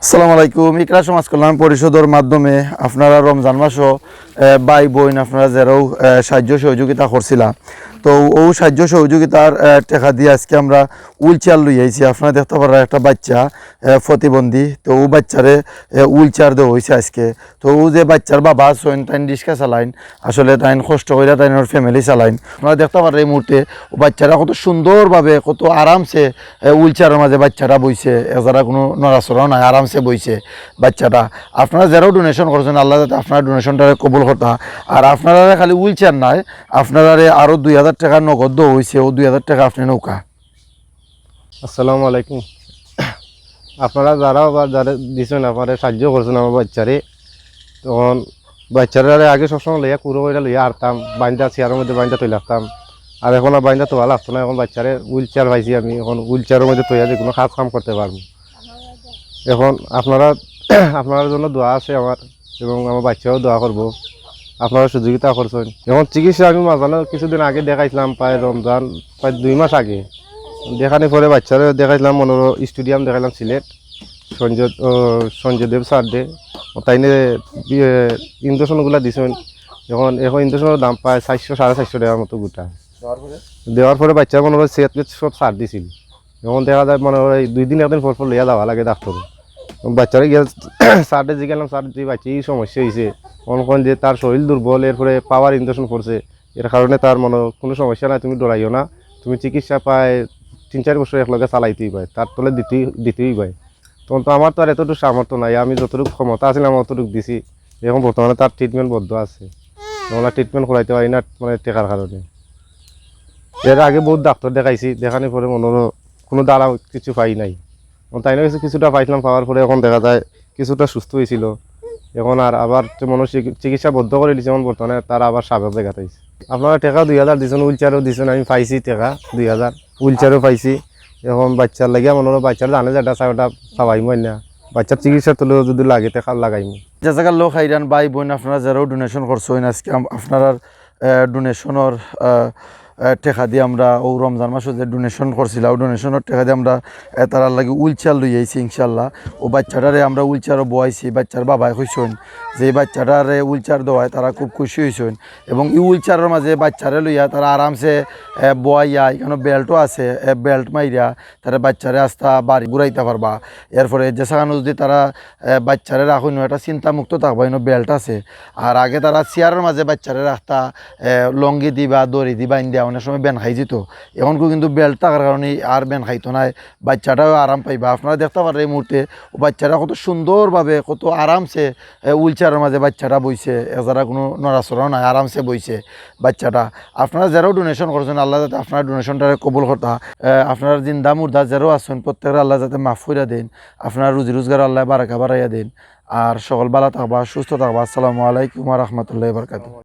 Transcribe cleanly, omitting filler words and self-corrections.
আসসালামু আলাইকুম। ইকরা সমাজ কল্যাণ পরিষদের মাধ্যমে আপনারা রমজান মাসও ভাই বোন আপনারা যারাও সাহায্য সহযোগিতা করছিলাম, তো ও সাহায্য সহযোগিতার টাকা দিয়ে আজকে আমরা হুইল চেয়ার লই আইছি। আপনারা দেখতে পারেন একটা বাচ্চা প্রতিবন্ধী, তো ও বাচ্চারে হুইল চেয়ার দেওয়া হয়েছে আজকে। তো ও যে বাচ্চার বাবা আছেন তাই রিক্সা চালাইন, আসলে তাই কষ্ট করে তাই ওর ফ্যামিলি চালাইন। আপনারা দেখতে পারেন এই মুহূর্তে ও বাচ্চারা কত সুন্দরভাবে কত আরামসে হুইল চেয়ারের মাঝে বাচ্চারা বইছে, যারা কোনো নড়াচড়াও নাই, আরামসে বইছে বাচ্চাটা। আপনারা যারাও ডোনেশন করছেন, আল্লাহ যাতে আপনার ডোনেশনটা কবুল করতা। আর আপনারা খালি হুইল চেয়ার নাই, আপনারা আরও 2000 টাকা নগদ দেওয়া হয়েছে, ও 2000 টাকা আপনি নৌকা। আসসালামু আলাইকুম। আপনারা যারা দিচ্ছেন, আপনারা সাহায্য করছেন আমার বাচ্চারে। তখন বাচ্চারা আগে সবসময় লইয়া কুড়ো করে লইয়া আরতাম, বাইন্দা চেয়ারের মধ্যে বাইন্দা তৈ লাগতাম। আর এখন আর বাইন্দা তোয়া লাগতো না, এখন বাচ্চারে হুইল চেয়ার পাইছি আমি, এখন হুইল চেয়ারের মধ্যে তৈয়া যে কোনো কাম করতে পারবো। এখন আপনারা আপনার জন্য দোয়া আছে আমার, এবং আমার বাচ্চাও দোয়া করবো। আপনারা সহযোগিতা করছেন। এখন চিকিৎসা আমি মাঝানো কিছুদিন আগে দেখাইছিলাম, প্রায় রমজান প্রায় 2 মাস আগে দেখানি পরে বাচ্চারা দেখাইলাম স্টেডিয়াম দেখাইলাম সিলেট সঞ্জয় দেব স্যার দে, তাই ইঞ্জেকশনগুলো দিছেন। এখন ইঞ্জেকশনের দাম পায় 400-450 টাকার মতো গোটা। দেওয়ার পরে বাচ্চার সেট সব সার দিছিল। এখন দেখা যায় 2 দিন 1 দিন পর লইয়া যাওয়া লাগে ডাক্তারে। বাচ্চারা গিয়ে সারটে জিজ্ঞাসলাম, স্যার যে বাচ্চা এই সমস্যা হয়েছে, কোন যে তার শরীর দুর্বল, এরপরে পাওয়ার ইঞ্জেকশন করছে, এর কারণে তার কোনো সমস্যা নাই, তুমি ডরাইও না, তুমি চিকিৎসা পায় 3-4 বছর একলগে চালাইতেই পায়, তার তলে দিতেই পায়। তখন তো আমার তো আর এতটুকু সামর্থ্য নাই, আমি যতটুকু ক্ষমতা আসলে আমি অতটুকু দিছি। এখন বর্তমানে তার ট্রিটমেন্ট বদ্ধ আছে, আমরা ট্রিটমেন্ট করাইতে পারি না টেকার কারণে। এর আগে বহুত ডাক্তার দেখাইছি, দেখানোর পরে কোনো দ্বারা কিছু পাই নাই। তাই না কিছুটা পাইছিলাম, পাওয়ার পরে এখন দেখা যায় কিছুটা সুস্থ হয়েছিল। এখন আর আবার চিকিৎসা বদ্ধ করে দিচ্ছে, এখন বর্তমানে তারা আবার স্বাভাবিক দেখাইছে। আপনারা টাকা 2000 দিচ্ছেন, হুইল চেয়ারও দিচ্ছেন, আমি পাইছি টাকা 2000, হুইল চেয়ারও পাইছি। এখন বাচ্চার লাগে বাচ্চারা জানে যে এটা চাই ওটা পাবাইমো না, বাচ্চার চিকিৎসা তুলেও যদি লাগে টাকা লাগাইমো। জাযাকাল্লাহু খাইরান। ভাই বোন আপনারা যারাও ডোনেশন করছেন, আজকে আপনার ডোনেশনের টাকা দিয়ে আমরা ও রমজান মাসে যে ডোনেশন করছিলাম, ও ডোনেশনের টাকা দিয়ে আমরা তার লাগে হুইল চেয়ার লই আইছি ইনশাল্লাহ। ও বাচ্চাটারে আমরা হুইল চেয়ারও বয়াইছি। বাচ্চার বাবাই কইছেন যে এই বাচ্চাটারে হুইল চেয়ার দেওয়ায় তারা খুব খুশি হয়েছেন, এবং এই হুইল চেয়ারের মাঝে বাচ্চারে লইয়া তারা আরামসে বয়াইয়া, এখানে বেল্টও আছে, বেল্ট মাইরা তারা বাচ্চারে আস্তা বাড়ি ঘুরাইতে পারবা। এরপরে যে সেখানে যদি তারা বাচ্চারে রাখুন, একটা চিন্তামুক্ত থাকবা, এনে বেল্ট আছে। আর আগে তারা চেয়ারের মাঝে বাচ্চারে রাখতা লঙ্গি দিবা, দড়ি দিবা, ইন্ডিয়া অনেক সময় বেন খাই যেত। এখনকো কিন্তু বেল্ট থাকার কারণে আর বেন খাইতো না, বাচ্চাটাও আরাম পাইবা। আপনারা দেখতে পারেন এই মুহূর্তে বাচ্চারা কত সুন্দরভাবে কত আরামসে হুইল চেয়ারের মাঝে বাচ্চাটা বইছে, যারা কোনো নড়াচড়াও নাই, আরামসে বইছে বাচ্চাটা। আপনারা যারাও ডোনেশন করছেন, আল্লাহ যাতে আপনার ডোনেশনটা কবুল করতা। আপনারা জিন্দা মুর্দা যারাও আছেন প্রত্যেকের আল্লাহ যাতে মাফ করে দেন, আপনার রুজি রোজগার আল্লাহ বারাকা বাড়াইয়া দেন। আর সকল ভালো থাকবা, সুস্থ থাকবা। আসসালামু আলাইকুম ওয়া রাহমাতুল্লাহি ওয়া বারাকাতুহু।